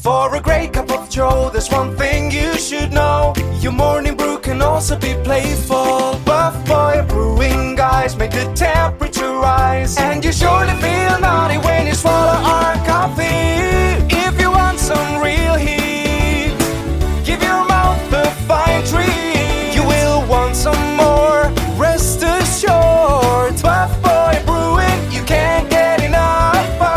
For a great cup of joe, there's one thing you should know. Your morning brew can also be playful. Buff Boy Brewing guys make the temperature rise, and you surely feel naughty when you swallow our coffee. If you want some real heat, give your mouth a fine treat. You will want some more, rest assured. Buff Boy Brewing, you can't get enough of.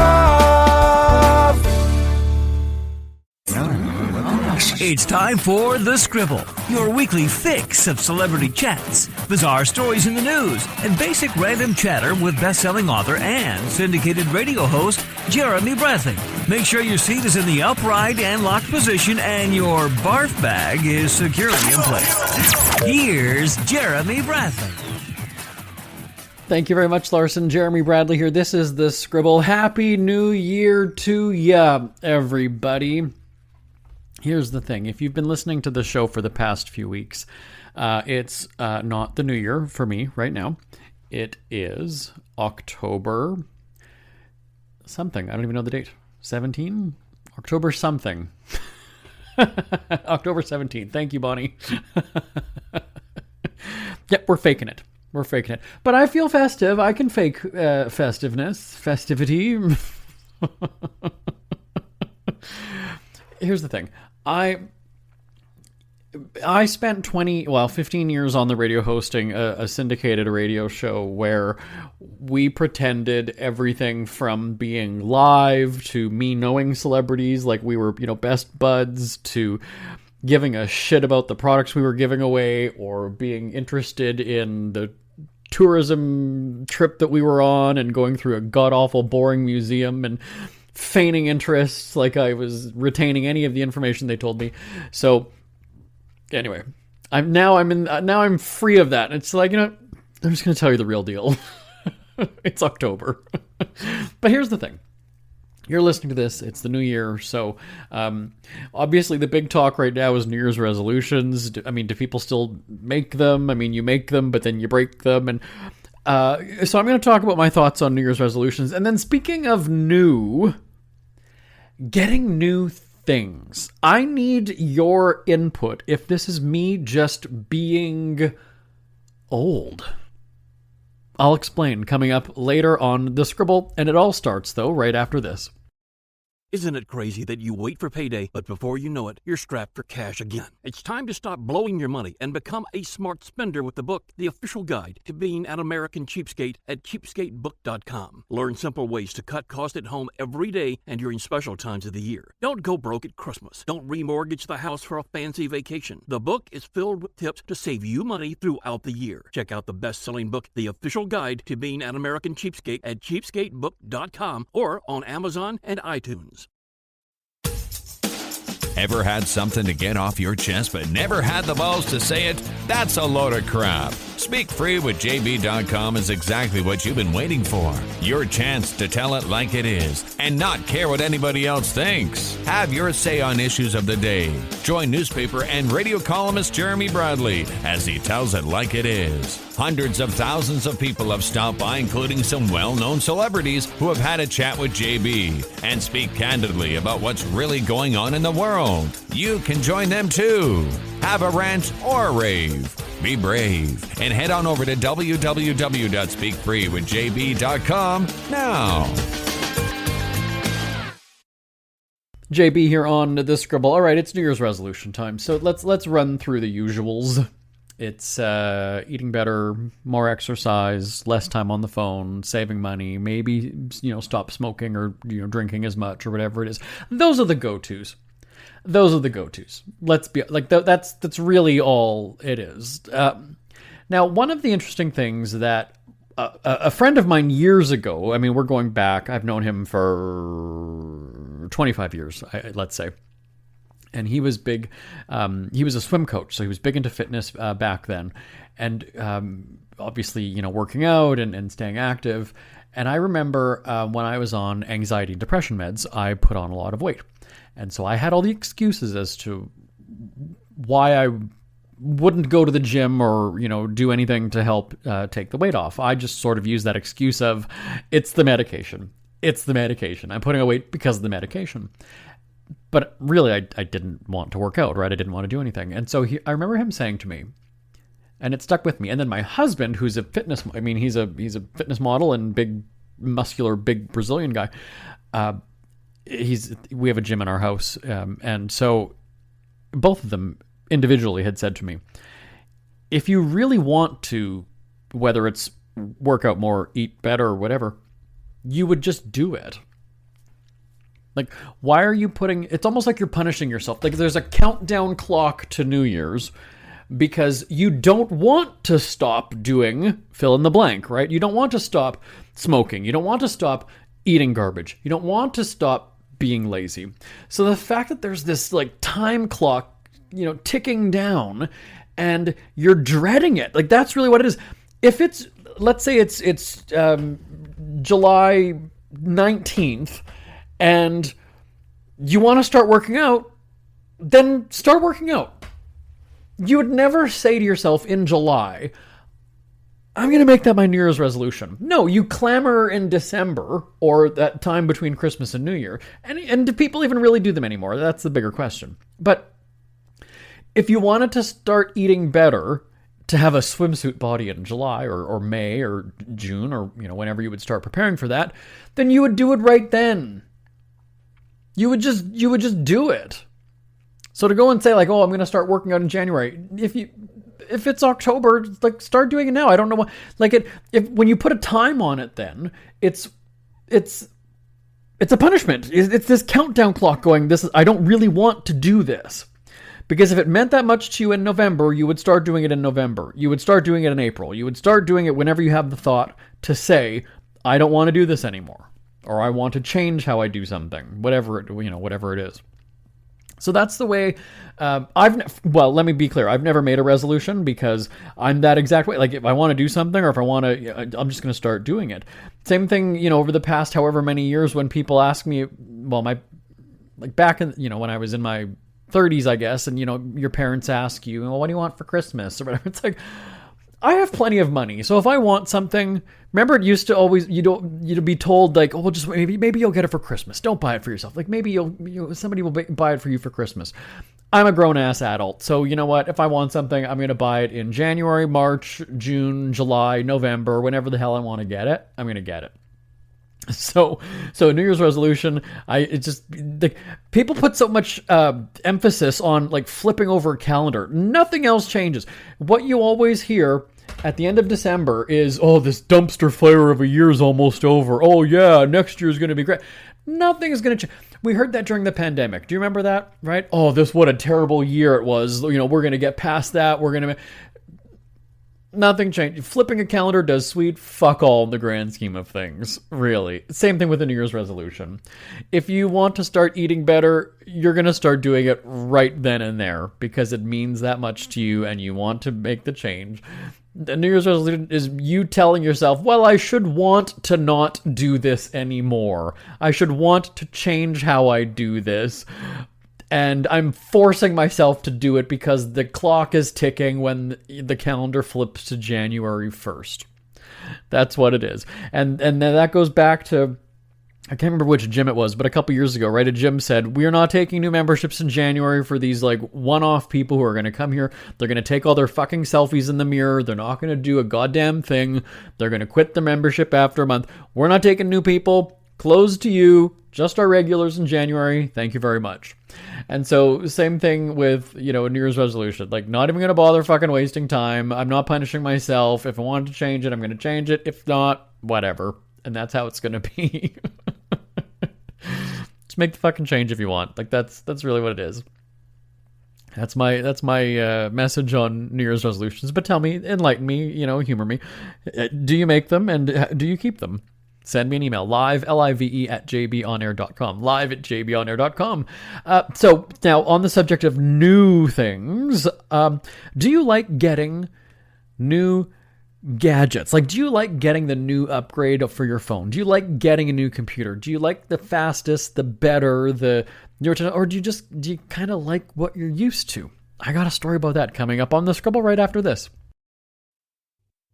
It's time for The Scribble, your weekly fix of celebrity chats, bizarre stories in the news, and basic random chatter with best-selling author and syndicated radio host Jeremy Bradley. Make sure your seat is in the upright and locked position and your barf bag is securely in place. Here's Jeremy Bradley. Thank you very much, Larson. Jeremy Bradley here. This is The Scribble. Happy New Year to ya, everybody. Here's the thing. If you've been listening to the show for the past few weeks, it's not the new year for me right now. It is October something. I don't even know the date. 17? October something. October 17th. Thank you, Bonnie. Yep, we're faking it. We're faking it. But I feel festive. I can fake festivity. Here's the thing. I spent 15 years on the radio hosting a syndicated radio show where we pretended everything from being live to me knowing celebrities like we were, best buds, to giving a shit about the products we were giving away, or being interested in the tourism trip that we were on and going through a god-awful boring museum and feigning interest like I was retaining any of the information they told me. So anyway, I'm free of that. It's like, I'm just going to tell you the real deal. It's October. But here's the thing. You're listening to this, it's the new year, so obviously the big talk right now is New Year's resolutions. Do people still make them? You make them, but then you break them. And so I'm going to talk about my thoughts on New Year's resolutions. And then speaking of getting new things. I need your input if this is me just being old. I'll explain coming up later on The Scribble, and it all starts, though, right after this. Isn't it crazy that you wait for payday, but before you know it, you're strapped for cash again? It's time to stop blowing your money and become a smart spender with the book, The Official Guide to Being an American Cheapskate at cheapskatebook.com. Learn simple ways to cut costs at home every day and during special times of the year. Don't go broke at Christmas. Don't remortgage the house for a fancy vacation. The book is filled with tips to save you money throughout the year. Check out the best-selling book, The Official Guide to Being an American Cheapskate at cheapskatebook.com or on Amazon and iTunes. Ever had something to get off your chest but never had the balls to say it? That's a load of crap. Speak Free with JB.com is exactly what you've been waiting for. Your chance to tell it like it is and not care what anybody else thinks. Have your say on issues of the day. Join newspaper and radio columnist Jeremy Bradley as he tells it like it is. Hundreds of thousands of people have stopped by, including some well-known celebrities who have had a chat with JB and speak candidly about what's really going on in the world. You can join them too. Have a rant or a rave. Be brave and head on over to www.speakfreewithjb.com now. JB here on The Scribble. All right, it's New Year's resolution time. So let's run through the usuals. It's eating better, more exercise, less time on the phone, saving money, maybe stop smoking or drinking as much or whatever it is. Those are the go-tos. Let's be like that's really all it is. Now, one of the interesting things that a friend of mine years ago, we're going back, I've known him for 25 years, let's say. And he was big, he was a swim coach, so he was big into fitness back then. And obviously, working out and staying active. And I remember when I was on anxiety and depression meds, I put on a lot of weight. And so I had all the excuses as to why I wouldn't go to the gym or, do anything to help take the weight off. I just sort of used that excuse of, it's the medication. I'm putting on weight because of the medication. But really, I didn't want to work out, right? I didn't want to do anything. And so I remember him saying to me, and it stuck with me. And then my husband, who's he's a fitness model and big, muscular, big Brazilian guy. We have a gym in our house. And so both of them individually had said to me, if you really want to, whether it's work out more, eat better, or whatever, you would just do it. Like, why are you it's almost like you're punishing yourself. Like, there's a countdown clock to New Year's because you don't want to stop doing fill in the blank, right? You don't want to stop smoking. You don't want to stop eating garbage. You don't want to stop being lazy. So the fact that there's this like time clock, ticking down and you're dreading it, like that's really what it is. If it's, let's say it's July 19th and you want to start working out, then start working out. You would never say to yourself in July, I'm going to make that my New Year's resolution. No, you clamor in December or that time between Christmas and New Year. And do people even really do them anymore? That's the bigger question. But if you wanted to start eating better, to have a swimsuit body in July or May or June or whenever you would start preparing for that, then you would do it right then. You would just do it. So to go and say like, oh, I'm going to start working out in January, if it's October, like start doing it now. I don't know what, like when you put a time on it, then it's a punishment. It's this countdown clock going, I don't really want to do this. Because if it meant that much to you in November, you would start doing it in November. You would start doing it in April. You would start doing it whenever you have the thought to say, I don't want to do this anymore. Or I want to change how I do something. Whatever it is. So that's the way let me be clear. I've never made a resolution because I'm that exact way. Like if I want to do something or if I want to, I'm just going to start doing it. Same thing, over the past however many years when people ask me, back in, when I was in my 30s, I guess, and your parents ask you, well, what do you want for Christmas or whatever? It's like, I have plenty of money, so if I want something, remember it used to always you'd be told like, oh, well, just maybe you'll get it for Christmas. Don't buy it for yourself. Like maybe somebody will buy it for you for Christmas. I'm a grown ass adult, so you know what? If I want something, I'm going to buy it in January, March, June, July, November, whenever the hell I want to get it. I'm going to get it. So New Year's resolution, people put so much emphasis on like flipping over a calendar. Nothing else changes. What you always hear at the end of December is, oh, this dumpster fire of a year is almost over. Oh yeah, next year is going to be great. Nothing is going to change. We heard that during the pandemic. Do you remember that? Right? Oh, what a terrible year it was. We're going to get past that. Nothing changed. Flipping a calendar does sweet fuck all in the grand scheme of things, really. Same thing with a New Year's resolution. If you want to start eating better, you're going to start doing it right then and there because it means that much to you and you want to make the change. The New Year's resolution is you telling yourself, well, I should want to not do this anymore. I should want to change how I do this. And I'm forcing myself to do it because the clock is ticking when the calendar flips to January 1st. That's what it is. And then that goes back to, I can't remember which gym it was, but a couple years ago, right? A gym said, we're not taking new memberships in January for these like one-off people who are going to come here. They're going to take all their fucking selfies in the mirror. They're not going to do a goddamn thing. They're going to quit the membership after a month. We're not taking new people. Closed to you. Just our regulars in January. Thank you very much. And so same thing with, a New Year's resolution. Like, not even going to bother fucking wasting time. I'm not punishing myself. If I wanted to change it, I'm going to change it. If not, whatever. And that's how it's going to be. Just make the fucking change if you want. Like, that's really what it is. That's my message on New Year's resolutions. But tell me, enlighten me, humor me. Do you make them and do you keep them? Send me an email, live at jbonair.com, live at jbonair.com. So now on the subject of new things, do you like getting new gadgets? Like, do you like getting the new upgrade for your phone? Do you like getting a new computer? Do you like the fastest, the better, or do you kind of like what you're used to? I got a story about that coming up on the Scribble right after this.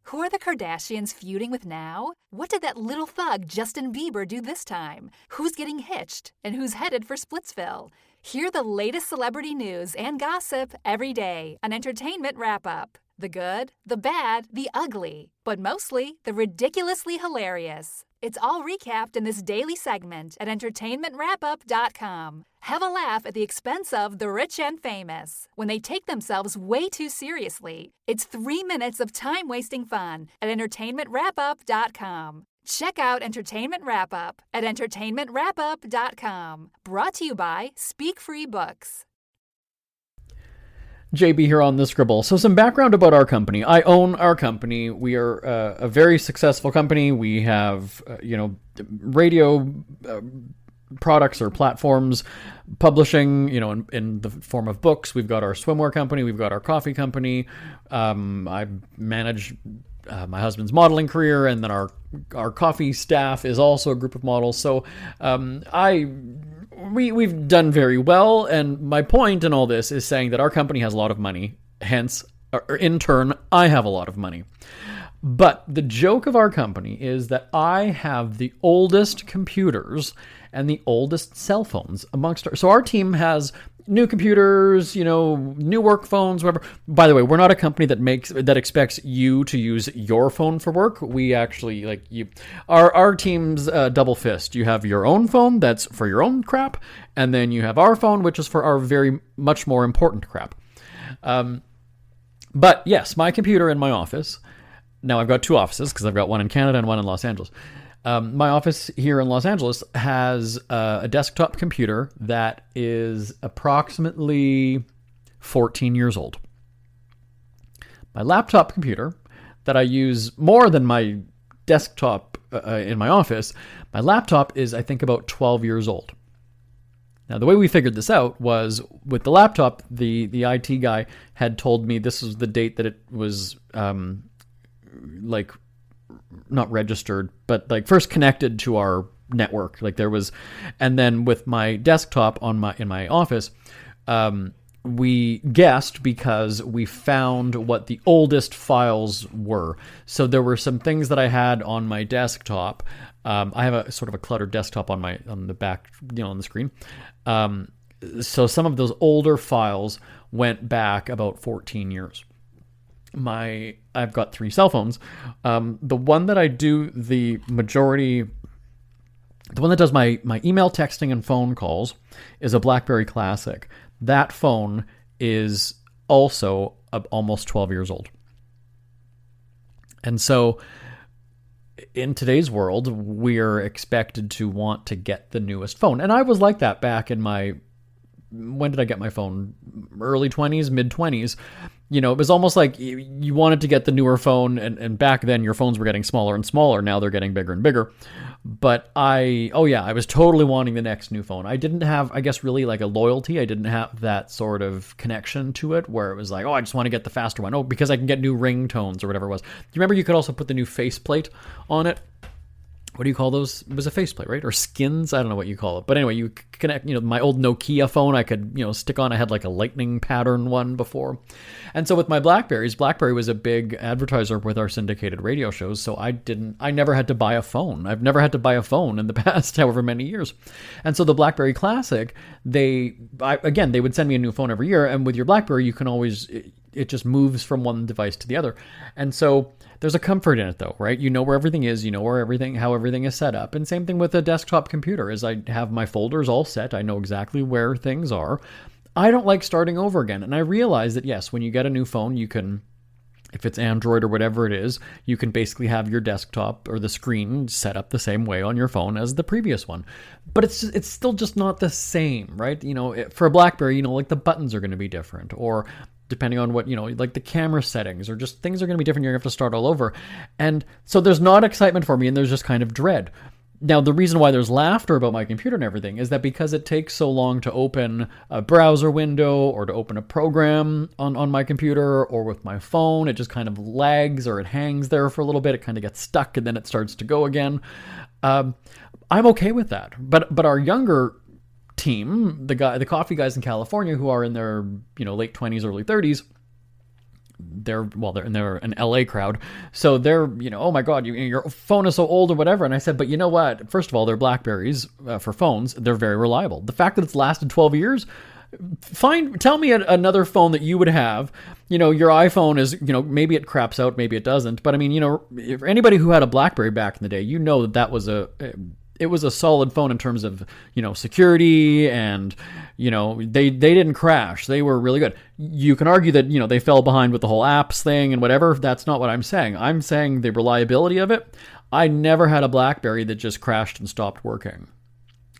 Who are the Kardashians feuding with now? What did that little thug Justin Bieber do this time? Who's getting hitched? And who's headed for Splitsville? Hear the latest celebrity news and gossip every day on Entertainment Wrap-Up. The good, the bad, the ugly, but mostly the ridiculously hilarious. It's all recapped in this daily segment at entertainmentwrapup.com. Have a laugh at the expense of the rich and famous when they take themselves way too seriously. It's 3 minutes of time-wasting fun at entertainmentwrapup.com. Check out Entertainment Wrap-Up at entertainmentwrapup.com. Brought to you by Speak Free Books. JB here on the Scribble. So some background about our company. I own our company. We are a very successful company. We have, radio products or platforms, publishing, in the form of books. We've got our swimwear company. We've got our coffee company. I manage my husband's modeling career, and then our coffee staff is also a group of models. So we've done very well, and my point in all this is saying that our company has a lot of money, hence, or in turn, I have a lot of money. But the joke of our company is that I have the oldest computers and the oldest cell phones amongst our... So our team has new computers, new work phones, whatever. By the way, we're not a company that expects you to use your phone for work. We actually our team's double fist. You have your own phone that's for your own crap, and then you have our phone, which is for our very much more important crap. But yes, my computer in my office. Now I've got two offices because I've got one in Canada and one in Los Angeles. My office here in Los Angeles has a desktop computer that is approximately 14 years old. My laptop computer that I use more than my desktop in my office, my laptop is, I think, about 12 years old. Now, the way we figured this out was with the laptop, the IT guy had told me this was the date that it was not registered, but first connected to our network. And then with my desktop in my office, we guessed because we found what the oldest files were. So there were some things that I had on my desktop. I have a sort of a cluttered desktop on the back, on the screen. So some of those older files went back about 14 years. I've got 3 cell phones. The one that I do the one that does my email, texting, and phone calls is a BlackBerry Classic. That phone is also almost 12 years old. And so in today's world, we're expected to want to get the newest phone. And I was like that back in when did I get my phone? Early 20s, mid 20s. It was almost like you wanted to get the newer phone, and back then your phones were getting smaller and smaller. Now they're getting bigger and bigger. But I was totally wanting the next new phone. I didn't have, I guess, really a loyalty. I didn't have that sort of connection to it where it was I just want to get the faster one. Oh, because I can get new ringtones or whatever it was. Do you remember you could also put the new faceplate on it? What do you call those? It was a faceplate, right? Or skins? I don't know what you call it. But anyway, you connect, my old Nokia phone, I could, stick on. I had a lightning pattern one before. And so with my Blackberries, BlackBerry was a big advertiser with our syndicated radio shows. So I never had to buy a phone. I've never had to buy a phone in the past however many years. And so the BlackBerry Classic, they would send me a new phone every year. And with your BlackBerry, you can always, it just moves from one device to the other. And so there's a comfort in it though, right? You know where everything is, how everything is set up. And same thing with a desktop computer is I have my folders all set. I know exactly where things are. I don't like starting over again. And I realize that yes, when you get a new phone, you can, if it's Android or whatever it is, you can basically have your desktop or the screen set up the same way on your phone as the previous one. But it's still just not the same, right? For a BlackBerry, the buttons are going to be different, or depending on what, the camera settings, or just things are going to be different. You're going to have to start all over. And so there's not excitement for me, and there's just kind of dread. Now, the reason why there's laughter about my computer and everything is that because it takes so long to open a browser window or to open a program on my computer or with my phone, it just kind of lags or it hangs there for a little bit. It kind of gets stuck and then it starts to go again. I'm okay with that. But our younger team, the coffee guys in California who are in their late 20s, early 30s, they're an LA crowd, so they're, oh my god, your phone is so old or whatever. And I said, but you know what? First of all, they're Blackberries for phones. They're very reliable. The fact that it's lasted 12 years. Tell me another phone that you would have. Your iPhone is, maybe it craps out, maybe it doesn't. But I mean, if anybody who had a BlackBerry back in the day, that was it was a solid phone in terms of, security, and, they didn't crash. They were really good. You can argue that, they fell behind with the whole apps thing and whatever. That's not what I'm saying. I'm saying the reliability of it. I never had a BlackBerry that just crashed and stopped working.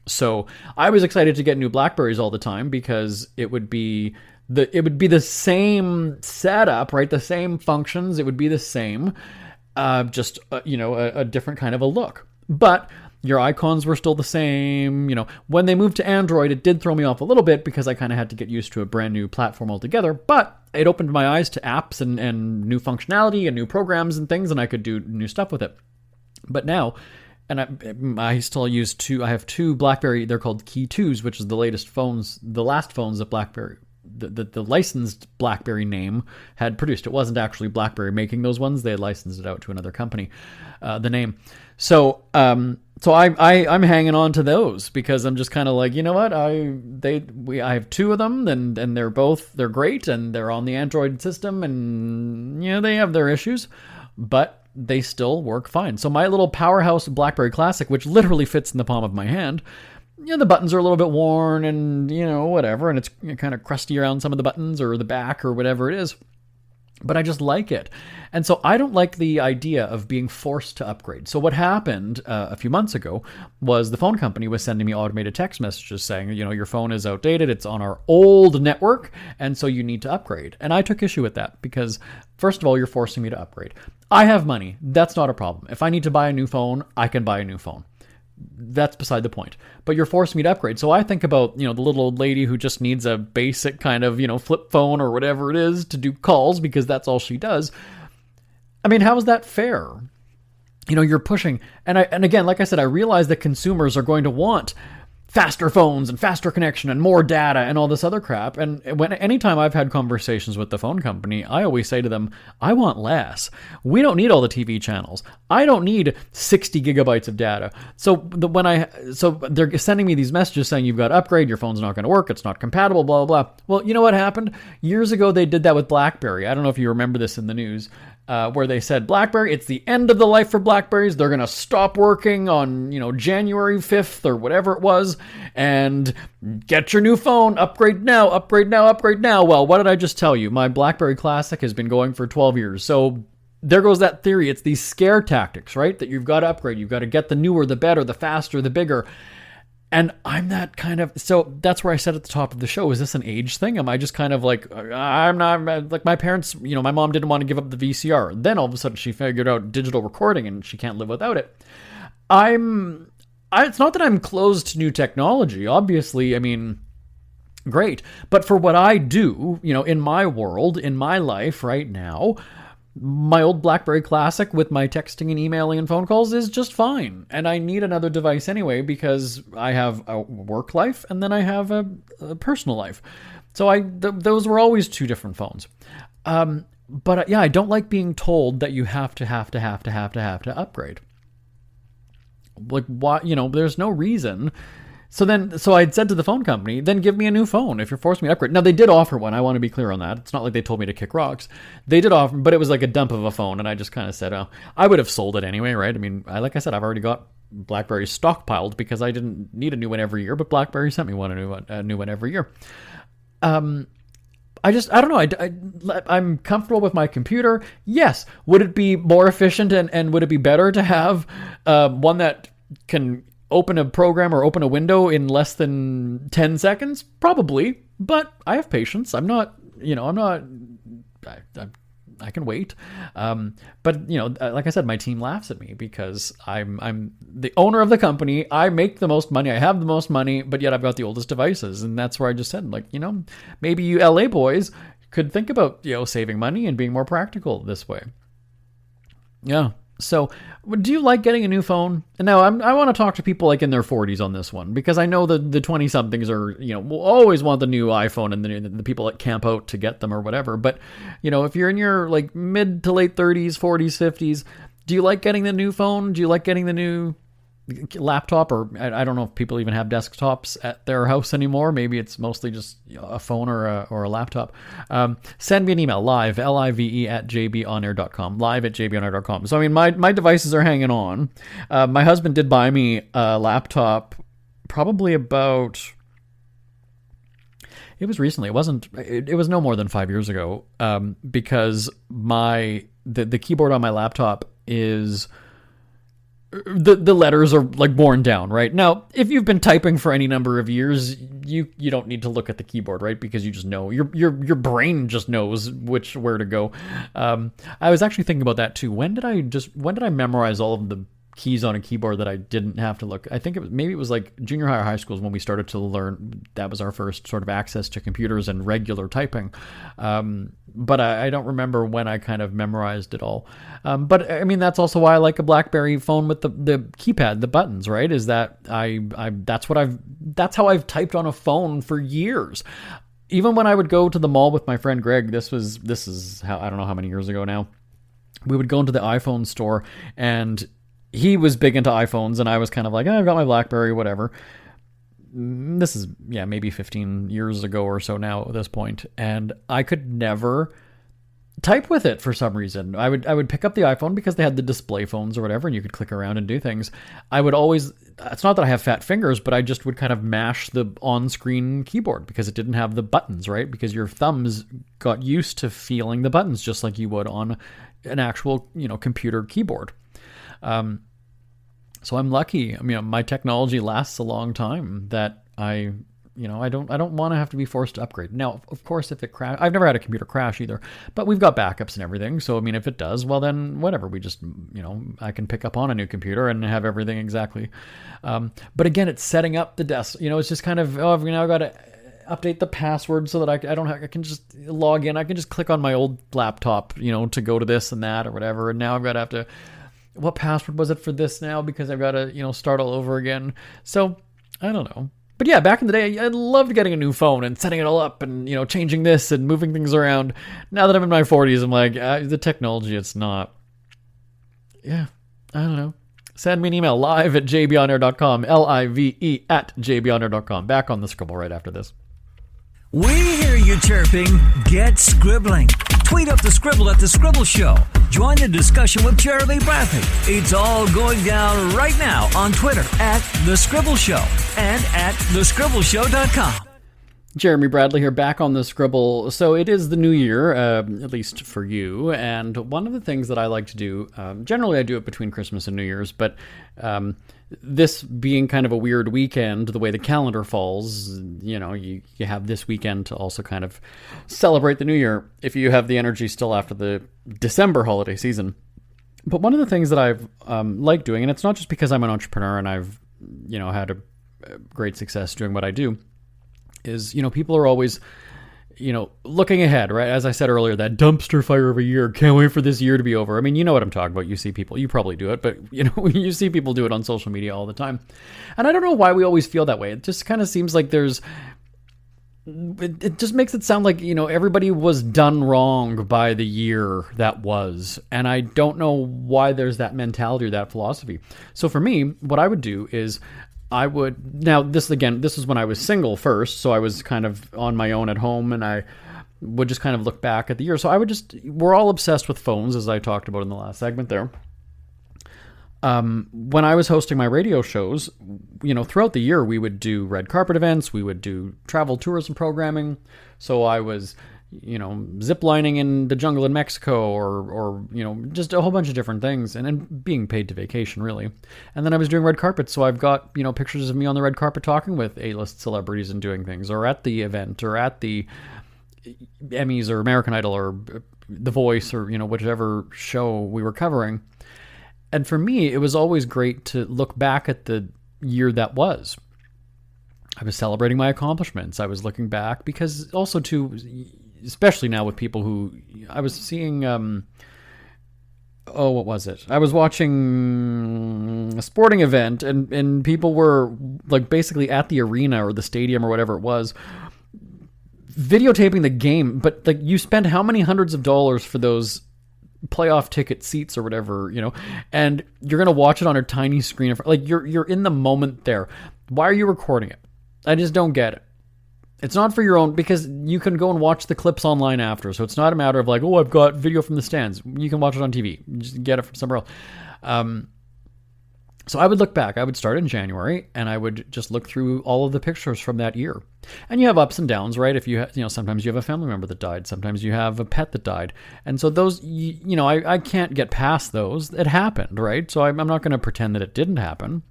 So I was excited to get new Blackberries all the time because it would be the same setup, right? The same functions. It would be the same, just a different kind of a look. But your icons were still the same. When they moved to Android, it did throw me off a little bit because I kind of had to get used to a brand new platform altogether. But it opened my eyes to apps and new functionality and new programs and things, and I could do new stuff with it. But now, and I still use I have two BlackBerry, they're called Key 2s, which is the last phones that BlackBerry, the licensed BlackBerry name had produced. It wasn't actually BlackBerry making those ones. They had licensed it out to another company, the name. So I'm hanging on to those because I'm just kind of like, you know what? I have two of them, and they're great, and they're on the Android system, and they have their issues, but they still work fine. So my little powerhouse BlackBerry Classic, which literally fits in the palm of my hand, the buttons are a little bit worn and, whatever, and it's kind of crusty around some of the buttons or the back or whatever it is. But I just like it. And so I don't like the idea of being forced to upgrade. So what happened a few months ago was the phone company was sending me automated text messages saying, your phone is outdated. It's on our old network. And so you need to upgrade. And I took issue with that because, first of all, you're forcing me to upgrade. I have money. That's not a problem. If I need to buy a new phone, I can buy a new phone. That's beside the point. But you're forcing me to upgrade. So I think about, the little old lady who just needs a basic kind of, flip phone or whatever it is to do calls because that's all she does. I mean, how is that fair? You're pushing. And again, like I said, I realize that consumers are going to want faster phones and faster connection and more data and all this other crap. And anytime I've had conversations with the phone company, I always say to them, I want less. We don't need all the TV channels. I don't need 60 gigabytes of data. So they're sending me these messages saying you've got to upgrade, your phone's not going to work, it's not compatible, blah, blah, blah. Well, you know what happened? Years ago, they did that with BlackBerry. I don't know if you remember this in the news. Where they said BlackBerry, it's the end of the life for Blackberries. They're going to stop working on, January 5th or whatever it was, and get your new phone, upgrade now, upgrade now, upgrade now. Well, what did I just tell you? My BlackBerry Classic has been going for 12 years. So there goes that theory. It's these scare tactics, right? That you've got to upgrade. You've got to get the newer, the better, the faster, the bigger. And I'm that kind of, so that's where I said at the top of the show, is this an age thing? Am I just kind of like, I'm not, like my parents, my mom didn't want to give up the VCR. Then all of a sudden she figured out digital recording and she can't live without it. It's not that I'm closed to new technology. Obviously, I mean, great. But for what I do, in my world, in my life right now, my old BlackBerry Classic with my texting and emailing and phone calls is just fine. And I need another device anyway because I have a work life and then I have a personal life. So those were always two different phones. But yeah, I don't like being told that you have to upgrade. Like, why? There's no reason. So I'd said to the phone company, then give me a new phone if you're forcing me to upgrade. Now, they did offer one. I want to be clear on that. It's not like they told me to kick rocks. They did offer, but it was like a dump of a phone, and I just kind of said, oh, I would have sold it anyway, right? I mean, like I said, I've already got BlackBerry stockpiled because I didn't need a new one every year, but BlackBerry sent me a new one every year. I don't know. I'm comfortable with my computer. Yes. Would it be more efficient and would it be better to have one that can open a program or open a window in less than 10 seconds? Probably, but I have patience. I can wait. But like I said, my team laughs at me because I'm the owner of the company. I make the most money. I have the most money, but yet I've got the oldest devices. And that's where I just said, maybe you LA boys could think about, saving money and being more practical this way. Yeah. So, do you like getting a new phone? And now I want to talk to people like in their 40s on this one, because I know the 20-somethings are, will always want the new iPhone, and the people that camp out to get them or whatever. But, if you're in your like mid to late 30s, 40s, 50s, do you like getting the new phone? Do you like getting the new laptop? Or I don't know if people even have desktops at their house anymore. Maybe it's mostly just a phone or a laptop. Send me an email, live, live at jbonair.com, live at jbonair.com. So, I mean, my devices are hanging on. My husband did buy me a laptop probably about... It was recently. It was no more than 5 years ago, because the keyboard on my laptop is... The letters are like worn down, right? Now, if you've been typing for any number of years, you don't need to look at the keyboard, right? Because you just know, your brain just knows where to go. I was actually thinking about that too. When did I memorize all of the keys on a keyboard that I didn't have to look? I think maybe it was like junior high or high school is when we started to learn. That was our first sort of access to computers and regular typing. But I don't remember when I kind of memorized it all. But I mean, that's also why I like a BlackBerry phone with the keypad, the buttons, right? Is that that's how I've typed on a phone for years. Even when I would go to the mall with my friend Greg, this is how, I don't know how many years ago now, we would go into the iPhone store, and he was big into iPhones, and I was kind of like, I've got my BlackBerry, whatever. This is, maybe 15 years ago or so now at this point, and I could never type with it for some reason. I would pick up the iPhone because they had the display phones or whatever, and you could click around and do things. I would always, it's not that I have fat fingers, but I just would kind of mash the on-screen keyboard because it didn't have the buttons, right? Because your thumbs got used to feeling the buttons just like you would on an actual, computer keyboard. So I'm lucky. I mean, my technology lasts a long time that I don't want to have to be forced to upgrade. Now, of course, if it crash, I've never had a computer crash either, but we've got backups and everything. So, I mean, if it does, well then whatever, we just, I can pick up on a new computer and have everything exactly. But again, it's setting up the desk, it's just kind of, I've now got to update the password so that I can just log in. I can just click on my old laptop, to go to this and that or whatever. And now I've got to have to, what password was it for this now? Because I've got to, start all over again. So I don't know. But yeah, back in the day, I loved getting a new phone and setting it all up and, changing this and moving things around. Now that I'm in my 40s, I'm like, the technology, it's not. Yeah, I don't know. Send me an email, live at jbonair.com, live at jbonair.com. Back on the Scribble right after this. We hear you chirping. Get scribbling. Tweet up the Scribble at The Scribble Show. Join the discussion with Jeremy Bradley. It's all going down right now on Twitter at The Scribble Show and at thescribbleshow.com. Jeremy Bradley here, back on the Scribble. So it is the new year, at least for you, and one of the things that I like to do, generally I do it between Christmas and New Year's, but this being kind of a weird weekend, the way the calendar falls, you have this weekend to also kind of celebrate the new year if you have the energy still after the December holiday season. But one of the things that I've liked doing, and it's not just because I'm an entrepreneur and I've had a great success doing what I do, is, people are always, looking ahead, right? As I said earlier, that dumpster fire of a year, can't wait for this year to be over. I mean, you know what I'm talking about. You see people, you probably do it, but, you see people do it on social media all the time. And I don't know why we always feel that way. It just kind of seems like it just makes it sound like, everybody was done wrong by the year that was. And I don't know why there's that mentality or that philosophy. So for me, what I would do is, this is when I was single first, so I was kind of on my own at home, and I would just kind of look back at the year. So we're all obsessed with phones, as I talked about in the last segment there. When I was hosting my radio shows, throughout the year, we would do red carpet events, we would do travel tourism programming. So I was, ziplining in the jungle in Mexico or just a whole bunch of different things, and being paid to vacation, really. And then I was doing red carpet, so I've got, pictures of me on the red carpet talking with A-list celebrities and doing things, or at the event, or at the Emmys or American Idol or The Voice, or, whichever show we were covering. And for me, it was always great to look back at the year that was. I was celebrating my accomplishments. I was looking back because also too, especially now with people who I was seeing, oh, what was it? I was watching a sporting event, and people were like basically at the arena or the stadium or whatever it was, videotaping the game. But like, you spend how many hundreds of dollars for those playoff ticket seats or whatever, and you're gonna watch it on a tiny screen. Like, you're in the moment there. Why are you recording it? I just don't get it. It's not for your own, because you can go and watch the clips online after. So it's not a matter of like, oh, I've got video from the stands. You can watch it on TV. You just get it from somewhere else. So I would look back. I would start in January, and I would just look through all of the pictures from that year. And you have ups and downs, right? If you sometimes you have a family member that died. Sometimes you have a pet that died. And so those, I can't get past those. It happened, right? So I'm not going to pretend that it didn't happen.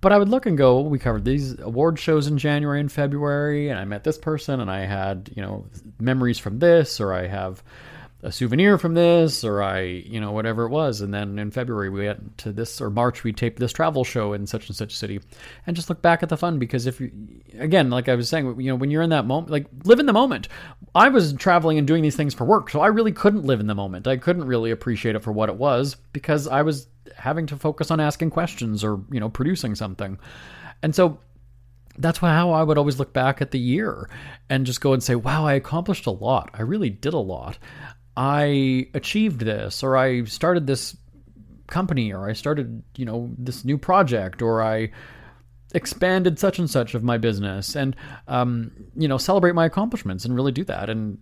But I would look and go, we covered these award shows in January and February, and I met this person, and I had, memories from this, or I have a souvenir from this, or whatever it was. And then in February we went to this, or March we taped this travel show in such and such city, and just look back at the fun. Because if you, again, like I was saying, when you're in that moment, like, live in the moment. I was traveling and doing these things for work, so I really couldn't live in the moment. I couldn't really appreciate it for what it was, because I was having to focus on asking questions or, producing something. And so that's how I would always look back at the year and just go and say, wow, I accomplished a lot. I really did a lot. I achieved this, or I started this company, or I started, this new project, or I expanded such and such of my business, and, celebrate my accomplishments and really do that. And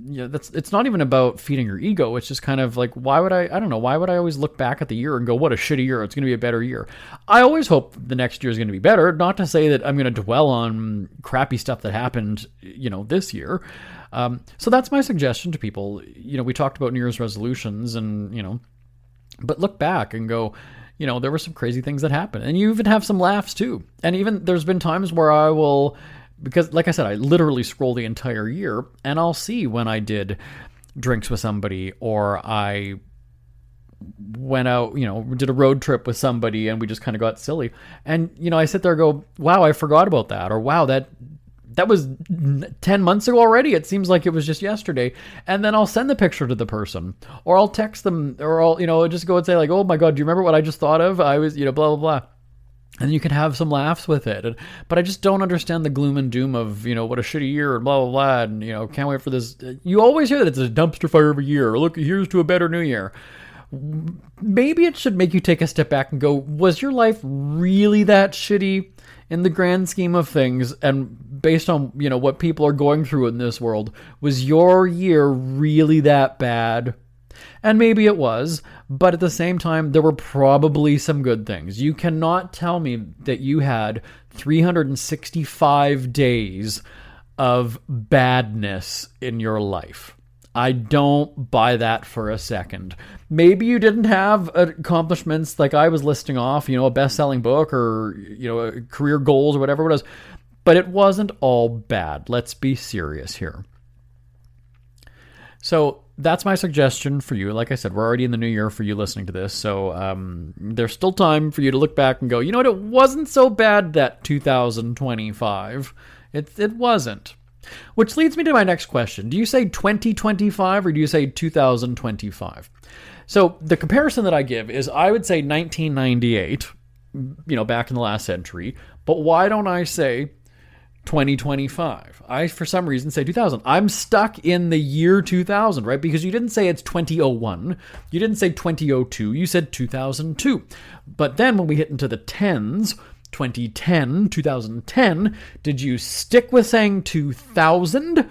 it's not even about feeding your ego. It's just kind of like, why would I always look back at the year and go, what a shitty year. It's going to be a better year. I always hope the next year is going to be better. Not to say that I'm going to dwell on crappy stuff that happened, this year. So that's my suggestion to people. We talked about New Year's resolutions and, but look back and go, there were some crazy things that happened, and you even have some laughs too. And even there's been times where I will, because like I said, I literally scroll the entire year, and I'll see when I did drinks with somebody, or I went out, did a road trip with somebody and we just kind of got silly. And, I sit there and go, wow, I forgot about that. Or wow, that was 10 months ago already. It seems like it was just yesterday. And then I'll send the picture to the person, or I'll text them, or I'll, just go and say like, oh my God, do you remember what I just thought of? I was, blah, blah, blah. And you can have some laughs with it. But I just don't understand the gloom and doom of, what a shitty year and blah, blah, blah. And, can't wait for this. You always hear that it's a dumpster fire of a year. Or look, here's to a better new year. Maybe it should make you take a step back and go, was your life really that shitty in the grand scheme of things? And based on, what people are going through in this world, was your year really that bad? And maybe it was, but at the same time, there were probably some good things. You cannot tell me that you had 365 days of badness in your life. I don't buy that for a second. Maybe you didn't have accomplishments like I was listing off, a best-selling book, or, career goals or whatever it was, but it wasn't all bad. Let's be serious here. So that's my suggestion for you. Like I said, we're already in the new year for you listening to this. So there's still time for you to look back and go, what, it wasn't so bad that 2025. It wasn't. Which leads me to my next question. Do you say 2025 or do you say 2025? So the comparison that I give is, I would say 1998, back in the last century. But why don't I say 2025? I, for some reason, say 2000. I'm stuck in the year 2000, right? Because you didn't say it's 2001. You didn't say 2002. You said 2002. But then when we hit into the tens, 2010, 2010, did you stick with saying 2000?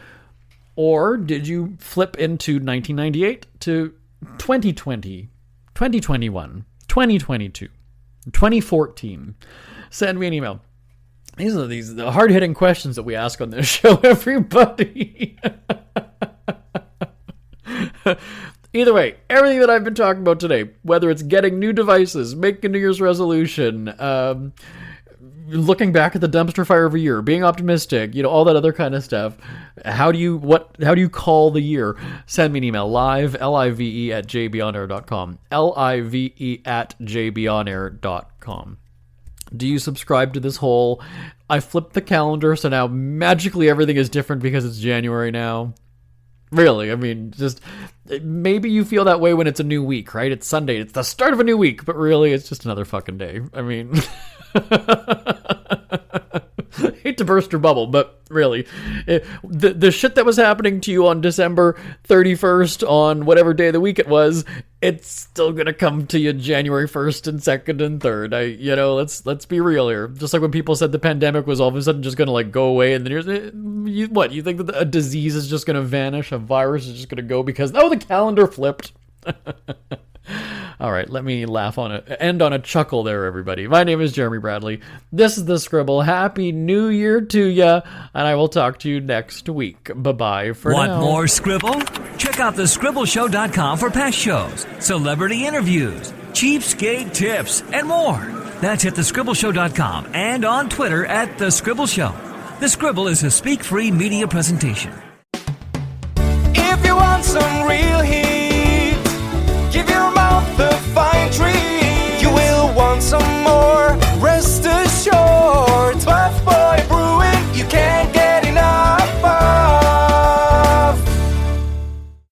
Or did you flip into 1998 to 2020, 2021, 2022, 2014? Send me an email. These are the hard-hitting questions that we ask on this show, everybody. Either way, everything that I've been talking about today, whether it's getting new devices, making a New Year's resolution, looking back at the dumpster fire of a year, being optimistic, all that other kind of stuff. How do you call the year? Send me an email, live, live at jbonair.com, live at jbonair.com. Do you subscribe to this whole, I flipped the calendar, so now magically everything is different because it's January now? Really, I mean, just maybe you feel that way when it's a new week, right? It's Sunday, it's the start of a new week, but really, it's just another fucking day. I mean, hate to burst your bubble, but really, the shit that was happening to you on December 31st, on whatever day of the week it was, it's still gonna come to you January 1st and 2nd and 3rd. Let's be real here. Just like when people said the pandemic was all of a sudden just gonna like go away, and then you think that a disease is just gonna vanish, a virus is just gonna go because the calendar flipped. All right, let me end on a chuckle there, everybody. My name is Jeremy Bradley. This is The Scribble. Happy New Year to ya, and I will talk to you next week. Bye-bye for now. Want more Scribble? Check out thescribbleshow.com for past shows, celebrity interviews, cheapskate tips, and more. That's at thescribbleshow.com and on Twitter at The Scribble Show. The Scribble is a speak-free media presentation. If you want some real heat,